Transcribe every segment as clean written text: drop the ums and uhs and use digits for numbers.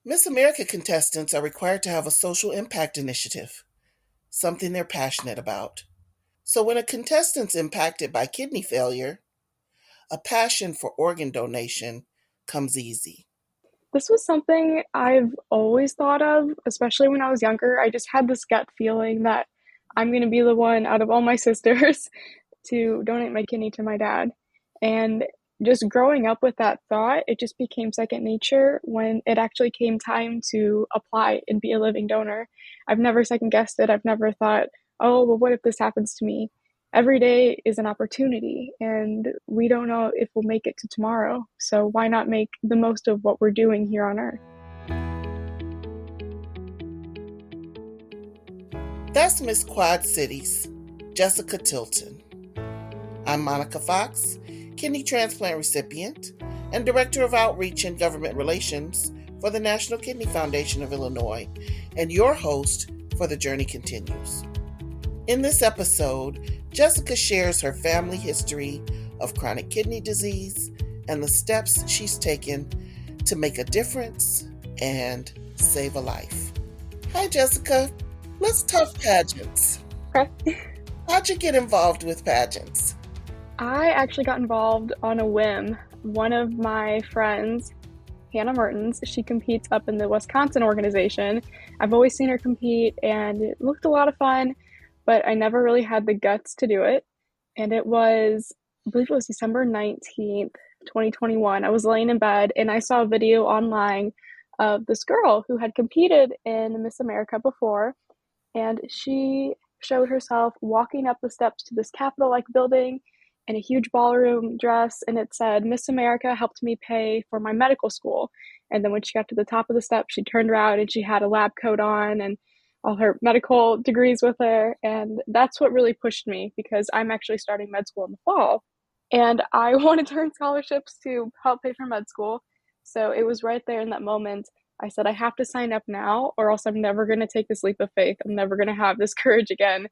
Miss America contestants are required to have a social impact initiative, something they're passionate about. So when a contestant's impacted by kidney failure, a passion for organ donation comes easy. This was something I've always thought of, especially when I was younger. I just had this gut feeling that I'm going to be the one out of all my sisters to donate my kidney to my dad. And just growing up with that thought, it just became second nature when it actually came time to apply and be a living donor. I've never second guessed it. I've never thought, oh, well, what if this happens to me? Every day is an opportunity, and we don't know if we'll make it to tomorrow. So why not make the most of what we're doing here on Earth? That's Miss Quad Cities, Jessica Tilton. I'm Monica Fox, kidney transplant recipient and Director of Outreach and Government Relations for the National Kidney Foundation of Illinois, and your host for The Journey Continues. In this episode, Jessica shares her family history of chronic kidney disease and the steps she's taken to make a difference and save a life. Hi, Jessica. Let's talk pageants. Okay. How'd you get involved with pageants? I actually got involved on a whim. One of my friends, Hannah Mertens, she competes up in the Wisconsin organization. I've always seen her compete and it looked a lot of fun, but I never really had the guts to do it. And I believe it was December 19th, 2021. I was laying in bed and I saw a video online of this girl who had competed in Miss America before. And she showed herself walking up the steps to this Capitol-like building in a huge ballroom dress, and it said, Miss America helped me pay for my medical school. And then when she got to the top of the steps, she turned around and she had a lab coat on and all her medical degrees with her. And that's what really pushed me because I'm actually starting med school in the fall. And I wanted to earn scholarships to help pay for med school. So it was right there in that moment. I said, I have to sign up now, or else I'm never going to take this leap of faith. I'm never going to have this courage again.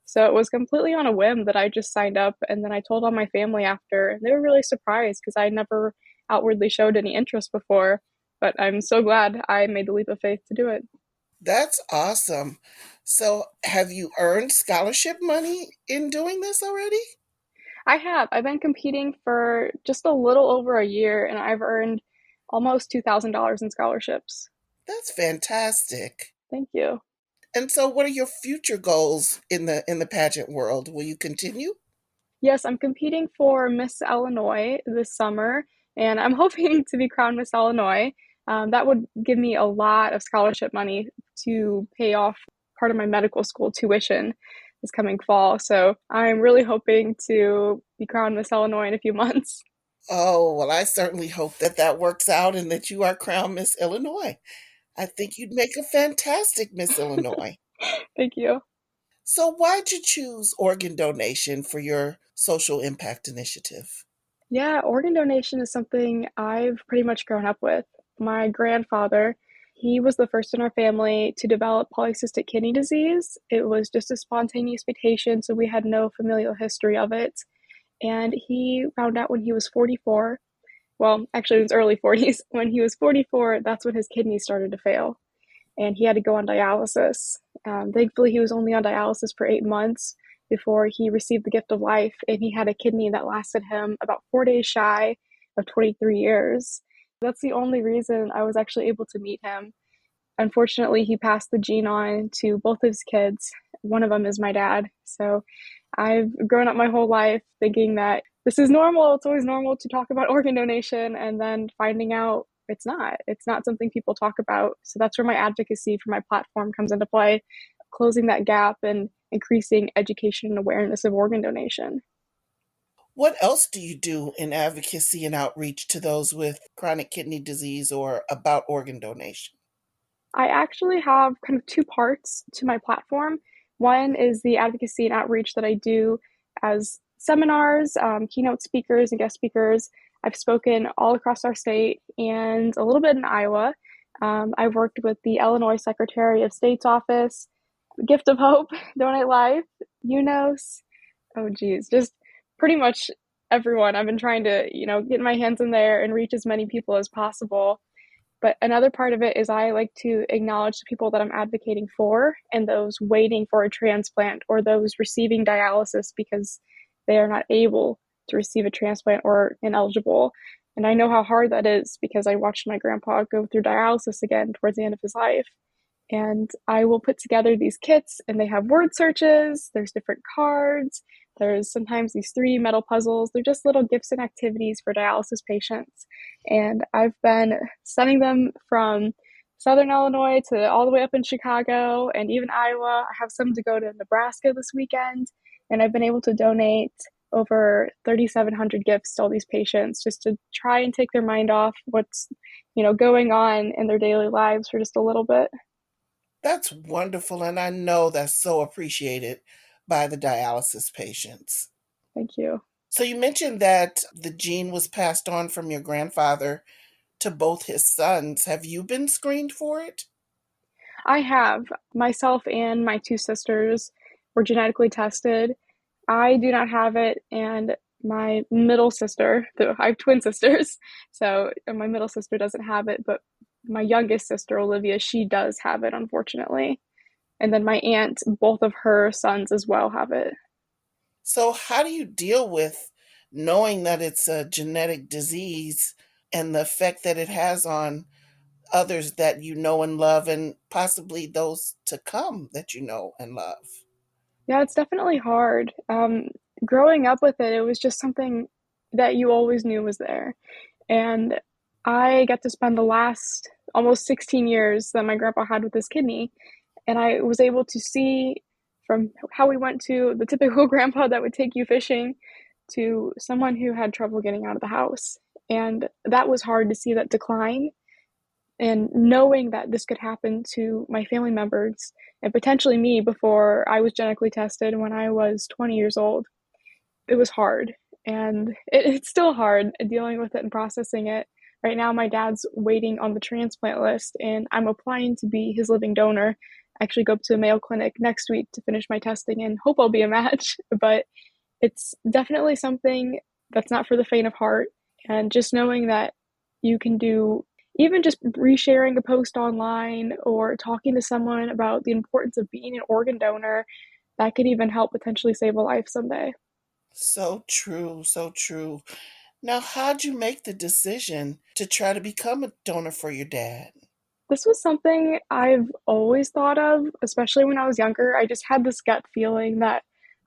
So it was completely on a whim that I just signed up. And then I told all my family after, and they were really surprised because I never outwardly showed any interest before. But I'm so glad I made the leap of faith to do it. That's awesome. So, have you earned scholarship money in doing this already? I have. I've been competing for just a little over a year, and I've earned almost $2,000 in scholarships. That's fantastic. Thank you. And so, what are your future goals in the pageant world? Will you continue? Yes, I'm competing for Miss Illinois this summer, and I'm hoping to be crowned Miss Illinois. That would give me a lot of scholarship money to pay off part of my medical school tuition this coming fall. So I'm really hoping to be crowned Miss Illinois in a few months. Oh, well, I certainly hope that that works out and that you are crowned Miss Illinois. I think you'd make a fantastic Miss Illinois. Thank you. So, why'd you choose organ donation for your social impact initiative? Yeah, organ donation is something I've pretty much grown up with. My grandfather, he was the first in our family to develop polycystic kidney disease. It was just a spontaneous mutation, so we had no familial history of it. And he found out when he was 44. Well, actually, in his early 40s. When he was 44, that's when his kidneys started to fail. And he had to go on dialysis. Thankfully, he was only on dialysis for 8 months before he received the gift of life. And he had a kidney that lasted him about 4 days shy of 23 years. That's the only reason I was actually able to meet him. Unfortunately, he passed the gene on to both of his kids. One of them is my dad. So I've grown up my whole life thinking that this is normal. It's always normal to talk about organ donation, and then finding out it's not. It's not something people talk about. So that's where my advocacy for my platform comes into play, closing that gap and increasing education and awareness of organ donation. What else do you do in advocacy and outreach to those with chronic kidney disease or about organ donation? I actually have kind of two parts to my platform. One is the advocacy and outreach that I do as seminars, keynote speakers, and guest speakers. I've spoken all across our state and a little bit in Iowa. I've worked with the Illinois Secretary of State's office, Gift of Hope, Donate Life, UNOS. Oh, geez, just pretty much everyone. I've been trying to, get my hands in there and reach as many people as possible. But another part of it is I like to acknowledge the people that I'm advocating for and those waiting for a transplant or those receiving dialysis because they are not able to receive a transplant or ineligible. And I know how hard that is because I watched my grandpa go through dialysis again towards the end of his life. And I will put together these kits, and they have word searches, there's different cards, there's sometimes these 3D metal puzzles. They're just little gifts and activities for dialysis patients. And I've been sending them from Southern Illinois to all the way up in Chicago and even Iowa. I have some to go to Nebraska this weekend, and I've been able to donate over 3,700 gifts to all these patients just to try and take their mind off what's, going on in their daily lives for just a little bit. That's wonderful, and I know that's so appreciated by the dialysis patients. Thank you. So you mentioned that the gene was passed on from your grandfather to both his sons. Have you been screened for it? I have. Myself and my two sisters were genetically tested. I do not have it, and my middle sister, I have twin sisters, so my middle sister doesn't have it, but my youngest sister, Olivia, she does have it, unfortunately. And then my aunt, both of her sons as well have it. So how do you deal with knowing that it's a genetic disease and the effect that it has on others that you know and love and possibly those to come that you know and love? Yeah, it's definitely hard. Growing up with it, it was just something that you always knew was there. And I got to spend the last almost 16 years that my grandpa had with his kidney. And I was able to see from how we went to the typical grandpa that would take you fishing to someone who had trouble getting out of the house. And that was hard to see that decline. And knowing that this could happen to my family members and potentially me before I was genetically tested when I was 20 years old, it was hard. And it's still hard dealing with it and processing it. Right now, my dad's waiting on the transplant list, and I'm applying to be his living donor. I actually go up to a Mayo Clinic next week to finish my testing and hope I'll be a match. But it's definitely something that's not for the faint of heart. And just knowing that you can do even just resharing a post online or talking to someone about the importance of being an organ donor, that could even help potentially save a life someday. So true, so true. Now, how'd you make the decision to try to become a donor for your dad? This was something I've always thought of, especially when I was younger. I just had this gut feeling that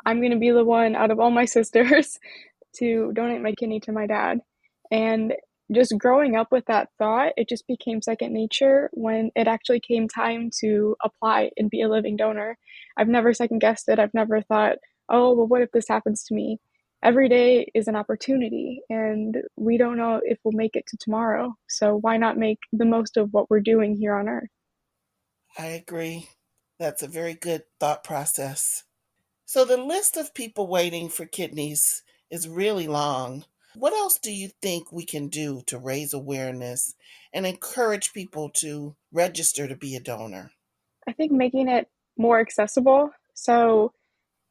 I'm going to be the one out of all my sisters to donate my kidney to my dad. And just growing up with that thought, it just became second nature when it actually came time to apply and be a living donor. I've never second guessed it. I've never thought, oh, well, what if this happens to me? Every day is an opportunity, and we don't know if we'll make it to tomorrow. So why not make the most of what we're doing here on Earth? I agree. That's a very good thought process. So, the list of people waiting for kidneys is really long. What else do you think we can do to raise awareness and encourage people to register to be a donor? I think making it more accessible. So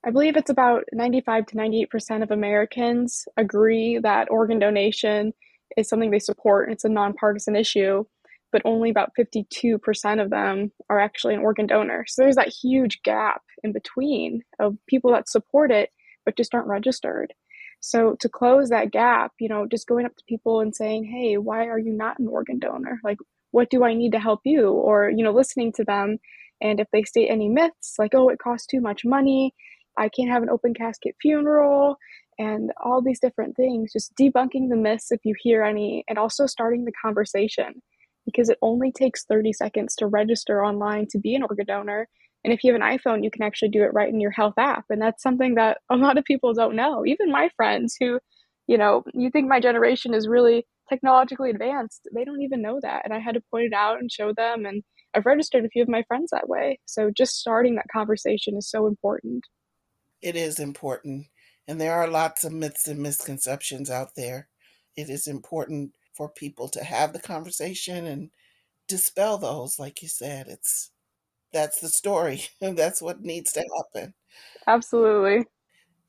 I believe it's about 95 to 98% of Americans agree that organ donation is something they support and it's a nonpartisan issue, but only about 52% of them are actually an organ donor. So there's that huge gap in between of people that support it but just aren't registered. So to close that gap, just going up to people and saying, "Hey, why are you not an organ donor? Like, what do I need to help you?" Or, listening to them. And if they state any myths like, "Oh, it costs too much money, I can't have an open casket funeral," and all these different things, just debunking the myths if you hear any, and also starting the conversation because it only takes 30 seconds to register online to be an organ donor. And if you have an iPhone, you can actually do it right in your health app. And that's something that a lot of people don't know. Even my friends who, you think my generation is really technologically advanced, they don't even know that. And I had to point it out and show them. And I've registered a few of my friends that way. So just starting that conversation is so important. It is important, and there are lots of myths and misconceptions out there. It is important for people to have the conversation and dispel those, like you said. That's the story, and that's what needs to happen. Absolutely.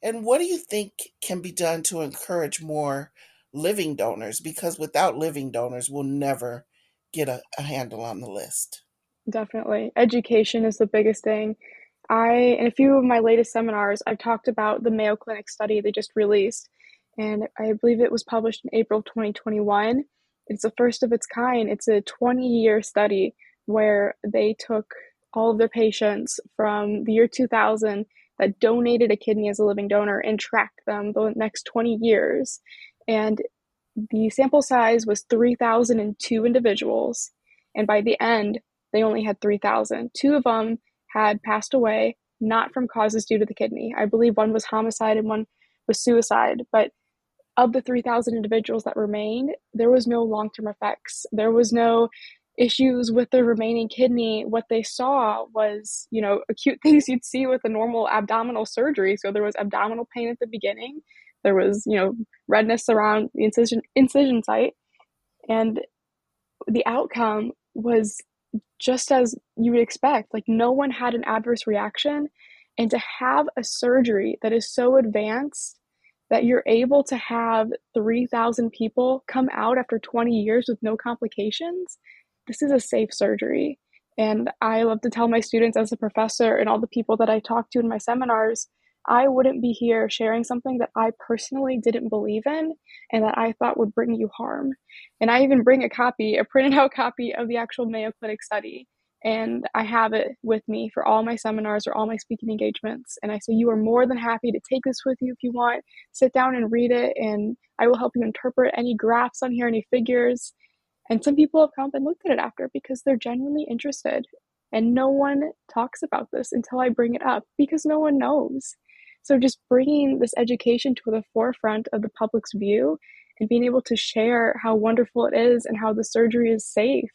And what do you think can be done to encourage more living donors? Because without living donors, we'll never get a handle on the list. Definitely. Education is the biggest thing. In a few of my latest seminars, I've talked about the Mayo Clinic study they just released, and I believe it was published in April 2021. It's the first of its kind. It's a 20-year study where they took all of their patients from the year 2000 that donated a kidney as a living donor and tracked them the next 20 years. And the sample size was 3,002 individuals, and by the end, they only had 3,000. Two of them had passed away, not from causes due to the kidney. I believe one was homicide and one was suicide. But of the 3,000 individuals that remained, there was no long-term effects. There was no issues with the remaining kidney. What they saw was, acute things you'd see with a normal abdominal surgery. So there was abdominal pain at the beginning. There was, redness around the incision site. And the outcome was just as you would expect. Like, no one had an adverse reaction. And to have a surgery that is so advanced that you're able to have 3,000 people come out after 20 years with no complications, this is a safe surgery. And I love to tell my students as a professor and all the people that I talk to in my seminars, I wouldn't be here sharing something that I personally didn't believe in and that I thought would bring you harm. And I even bring a printed out copy of the actual Mayo Clinic study. And I have it with me for all my seminars or all my speaking engagements. And I say, you are more than happy to take this with you if you want. Sit down and read it, and I will help you interpret any graphs on here, any figures. And some people have come and looked at it after because they're genuinely interested. And no one talks about this until I bring it up because no one knows. So just bringing this education to the forefront of the public's view and being able to share how wonderful it is and how the surgery is safe,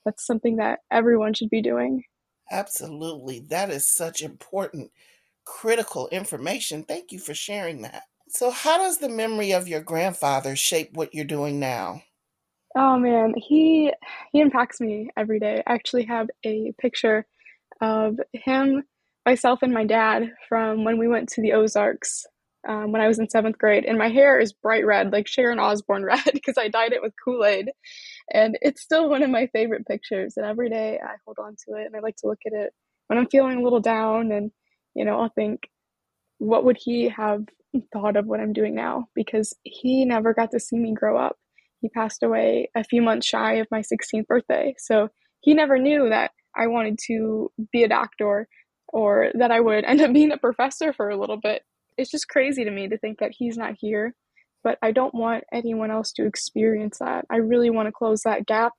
that's something that everyone should be doing. Absolutely. That is such important, critical information. Thank you for sharing that. So, how does the memory of your grandfather shape what you're doing now? Oh man, he impacts me every day. I actually have a picture of him, myself, and my dad from when we went to the Ozarks when I was in seventh grade. And my hair is bright red, like Sharon Osbourne red, because I dyed it with Kool-Aid. And it's still one of my favorite pictures. And every day I hold on to it and I like to look at it when I'm feeling a little down. And, I'll think, what would he have thought of what I'm doing now? Because he never got to see me grow up. He passed away a few months shy of my 16th birthday. So he never knew that I wanted to be a doctor or that I would end up being a professor for a little bit. It's just crazy to me to think that he's not here, but I don't want anyone else to experience that. I really want to close that gap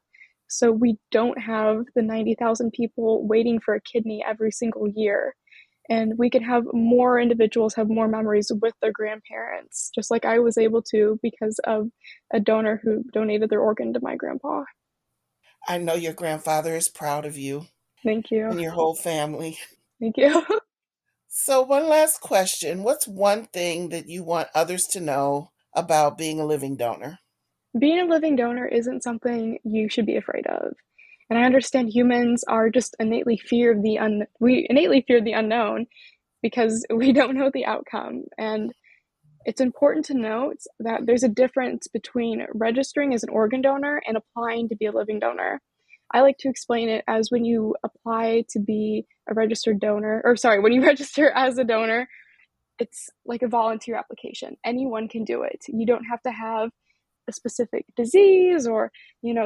so we don't have the 90,000 people waiting for a kidney every single year. And we can have more individuals have more memories with their grandparents, just like I was able to because of a donor who donated their organ to my grandpa. I know your grandfather is proud of you Thank you. and your whole family. Thank you. So, one last question. What's one thing that you want others to know about being a living donor? Being a living donor isn't something you should be afraid of. And I understand humans are just innately we innately fear the unknown because we don't know the outcome. And it's important to note that there's a difference between registering as an organ donor and applying to be a living donor. I like to explain it as when you apply to be a registered donor, or sorry, when you register as a donor, it's like a volunteer application. Anyone can do it. You don't have to have a specific disease or,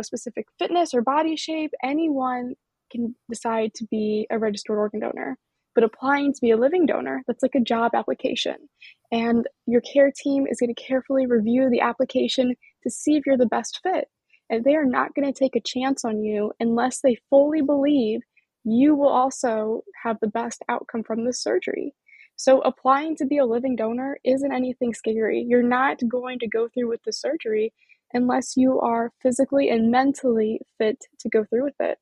specific fitness or body shape. Anyone can decide to be a registered organ donor. But applying to be a living donor, that's like a job application. And your care team is going to carefully review the application to see if you're the best fit. And they are not going to take a chance on you unless they fully believe you will also have the best outcome from this surgery. So applying to be a living donor isn't anything scary. You're not going to go through with the surgery unless you are physically and mentally fit to go through with it.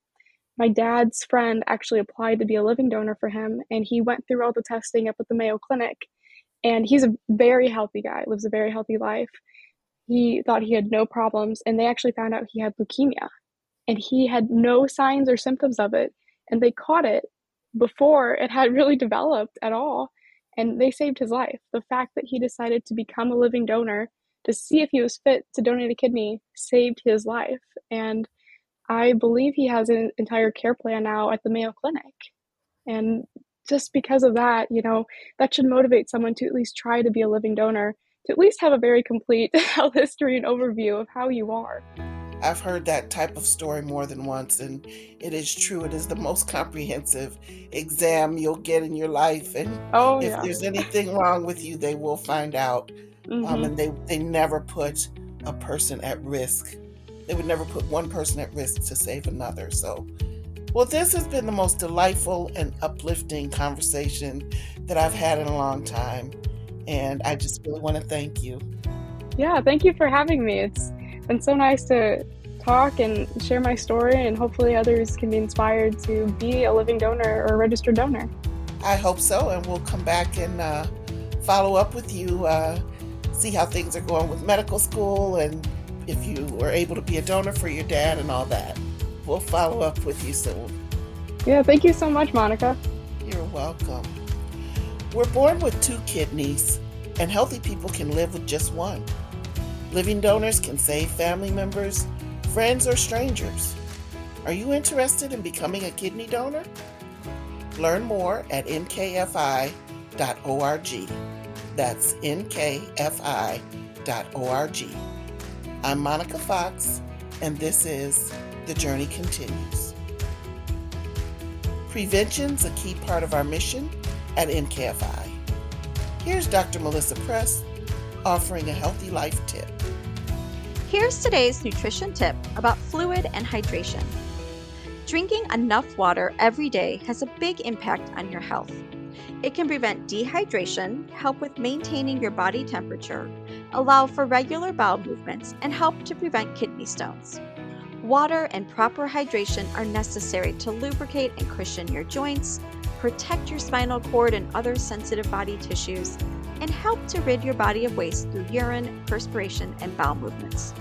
My dad's friend actually applied to be a living donor for him, and he went through all the testing up at the Mayo Clinic. And he's a very healthy guy, lives a very healthy life. He thought he had no problems, and they actually found out he had leukemia. And he had no signs or symptoms of it, and they caught it before it had really developed at all, and they saved his life. The fact that he decided to become a living donor to see if he was fit to donate a kidney saved his life. And I believe he has an entire care plan now at the Mayo Clinic. And just because of that, that should motivate someone to at least try to be a living donor, to at least have a very complete health history and overview of how you are. I've heard that type of story more than once, and it is true. It is the most comprehensive exam you'll get in your life. And Oh, if yeah. there's anything wrong with you, they will find out. Hmm. And they never put a person at risk. They would never put one person at risk to save another. So, well, this has been the most delightful and uplifting conversation that I've had in a long time. And I just really want to thank you. Yeah, thank you for having me. It's been so nice to talk and share my story, and hopefully others can be inspired to be a living donor or a registered donor. I hope so, and we'll come back and follow up with you, see how things are going with medical school, and if you were able to be a donor for your dad and all that. We'll follow up with you soon. Yeah, thank you so much, Monica. You're welcome. We're born with 2 kidneys, and healthy people can live with just one. Living donors can save family members, friends, or strangers. Are you interested in becoming a kidney donor? Learn more at nkfi.org. That's nkfi.org. I'm Monica Fox, and this is The Journey Continues. Prevention's a key part of our mission at NKFI. Here's Dr. Melissa Press offering a healthy life tip. Here's today's nutrition tip about fluid and hydration. Drinking enough water every day has a big impact on your health. It can prevent dehydration, help with maintaining your body temperature, allow for regular bowel movements, and help to prevent kidney stones. Water and proper hydration are necessary to lubricate and cushion your joints, protect your spinal cord and other sensitive body tissues, and help to rid your body of waste through urine, perspiration, and bowel movements.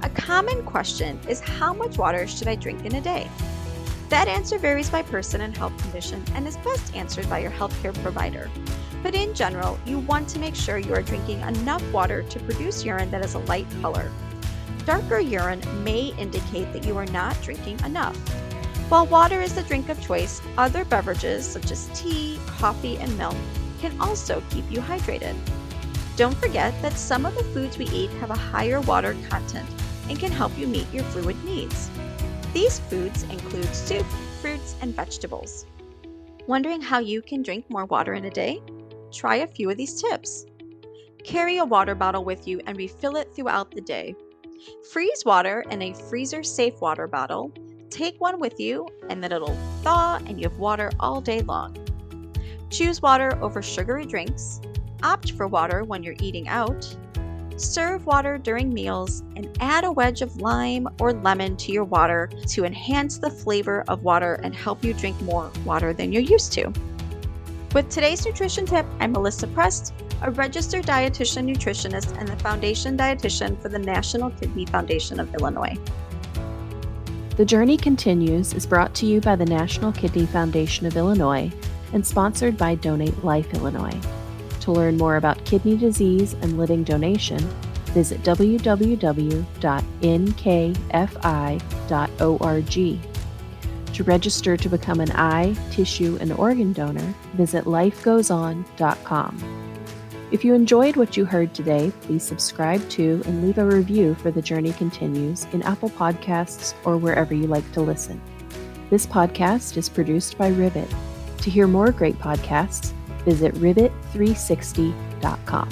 A common question is, how much water should I drink in a day? That answer varies by person and health condition and is best answered by your healthcare provider. But in general, you want to make sure you are drinking enough water to produce urine that is a light color. Darker urine may indicate that you are not drinking enough. While water is the drink of choice, other beverages such as tea, coffee, and milk can also keep you hydrated. Don't forget that some of the foods we eat have a higher water content and can help you meet your fluid needs. These foods include soup, fruits, and vegetables. Wondering how you can drink more water in a day? Try a few of these tips. Carry a water bottle with you and refill it throughout the day. Freeze water in a freezer-safe water bottle. Take one with you and then it'll thaw and you have water all day long. Choose water over sugary drinks. Opt for water when you're eating out. Serve water during meals and add a wedge of lime or lemon to your water to enhance the flavor of water and help you drink more water than you're used to. With today's nutrition tip, I'm Melissa Prest, a registered dietitian nutritionist and the foundation dietitian for the National Kidney Foundation of Illinois. The Journey Continues is brought to you by the National Kidney Foundation of Illinois and sponsored by Donate Life Illinois. To learn more about kidney disease and living donation, visit www.nkfi.org. To register to become an eye, tissue, and organ donor, visit lifegoeson.com. If you enjoyed what you heard today, please subscribe to and leave a review for The Journey Continues in Apple Podcasts or wherever you like to listen. This podcast is produced by Ribbit. To hear more great podcasts, visit ribbit360.com.